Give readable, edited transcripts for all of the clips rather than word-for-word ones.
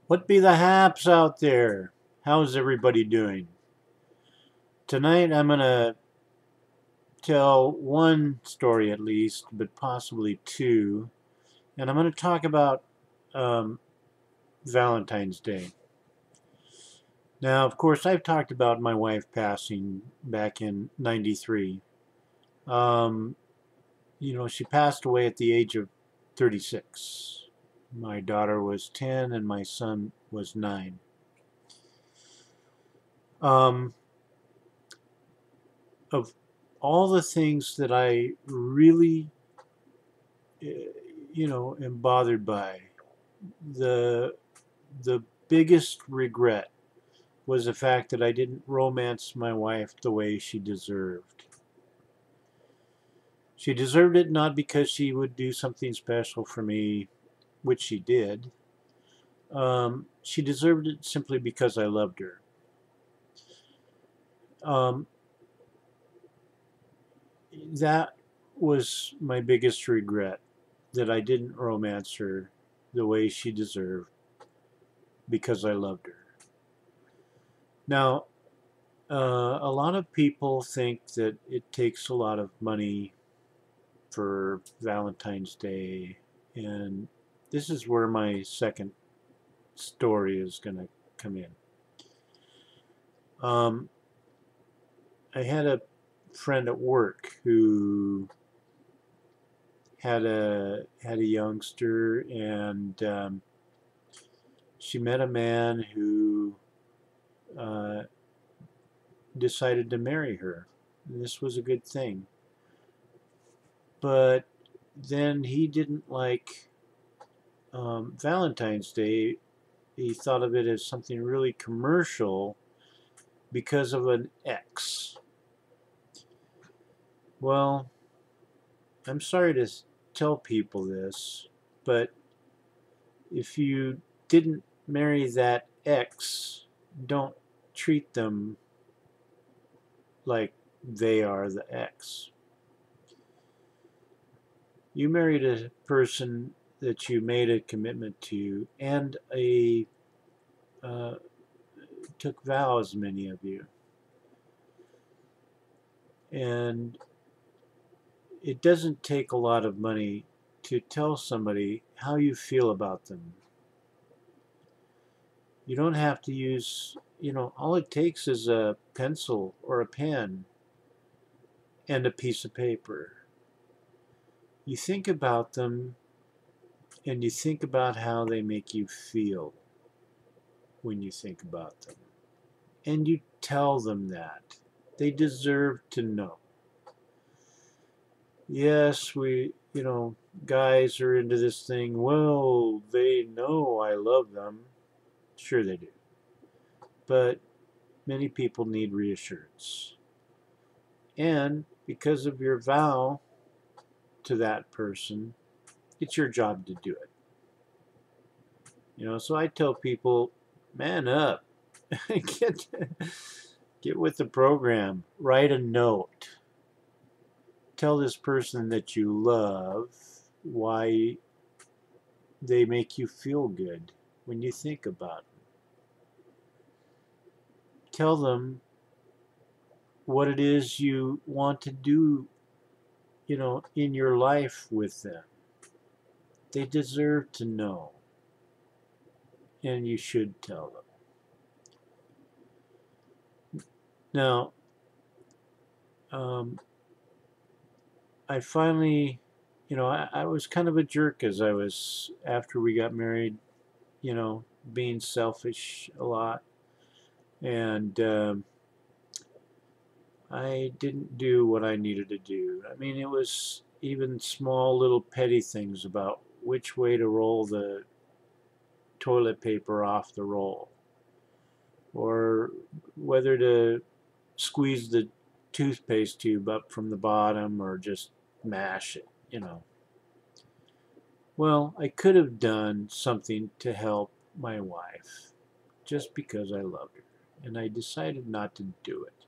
What be the haps out there? How's everybody doing? Tonight I'm going to tell one story at least, but possibly two. And I'm going to talk about um, Valentine's Day. Now, of course, I've talked about my wife passing back in '93. Um, she passed away at the age of 36. My daughter was 10 and my son was 9. Um, of all the things that I really, am bothered by, the the biggest regret was the fact that I didn't romance my wife the way she deserved. She deserved it not because she would do something special for me, which she did. She deserved it simply because I loved her. Um, that was my biggest regret, that I didn't romance her the way she deserved because I loved her. Now, a lot of people think that it takes a lot of money for Valentine's Day, and this is where my second story is going to come in. Um, I had a friend at work who had a youngster, and she met a man who uh, decided to marry her. And this was a good thing, but then he didn't like Valentine's Day. He thought of it as something really commercial because of an ex. Well, I'm sorry to tell people this, but if you didn't marry that ex, don't treat them like they are the ex. You married a person that you made a commitment to, and a uh, took vows, many of you, and it doesn't take a lot of money to tell somebody how you feel about them. You don't have to use, all it takes is a pencil or a pen and a piece of paper. You think about them and you think about how they make you feel when you think about them. And you tell them that. They deserve to know. Yes, guys are into this thing. Well, they know I love them. Sure, they do. But many people need reassurance. And because of your vow to that person, it's your job to do it. So I tell people, man up. get get with the program. Write a note. Tell this person that you love why they make you feel good when you think about them. Tell them what it is you want to do, in your life with them. They deserve to know, and you should tell them. Now, um, I finally, I was kind of a jerk as I was after we got married, being selfish a lot. And I didn't do what I needed to do. I mean, it was even small little petty things about which way to roll the toilet paper off the roll, or whether to squeeze the toothpaste tube up from the bottom or just mash it. Well, I could have done something to help my wife just because I loved her, and I decided not to do it.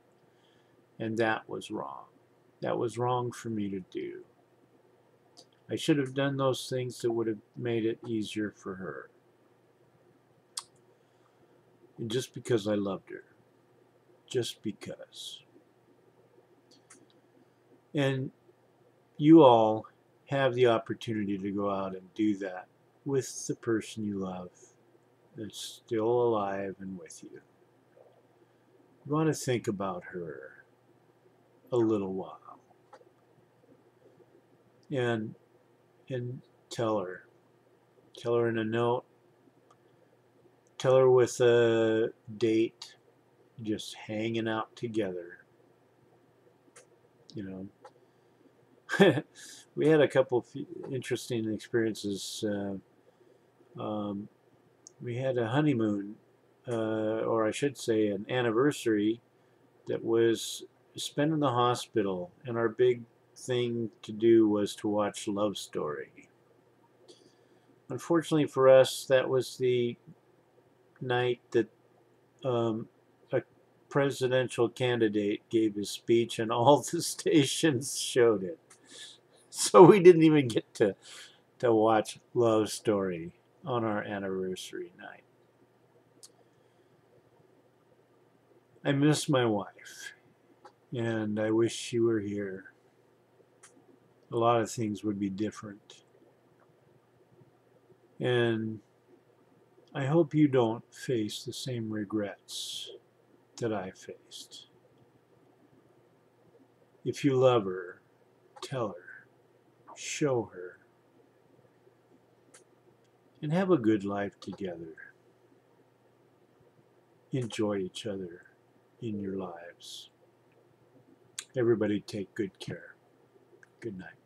And that was wrong. That was wrong for me to do. I should have done those things that would have made it easier for her. And just because I loved her. Just because. And you all have the opportunity to go out and do that with the person you love that's still alive and with you. You want to think about her a little while and tell her. Tell her in a note. Tell her with a date, just hanging out together. You know, we had a couple interesting experiences. Um, we had a honeymoon, or I should say, an anniversary that was spent in the hospital, and our big thing to do was to watch Love Story. Unfortunately for us, that was the night that a presidential candidate gave his speech, and all the stations showed it. So we didn't even get to watch Love Story on our anniversary night. I miss my wife, and I wish she were here. A lot of things would be different. And I hope you don't face the same regrets that I faced. If you love her, tell her, show her, and have a good life together. Enjoy each other in your lives. Everybody take good care. Good night.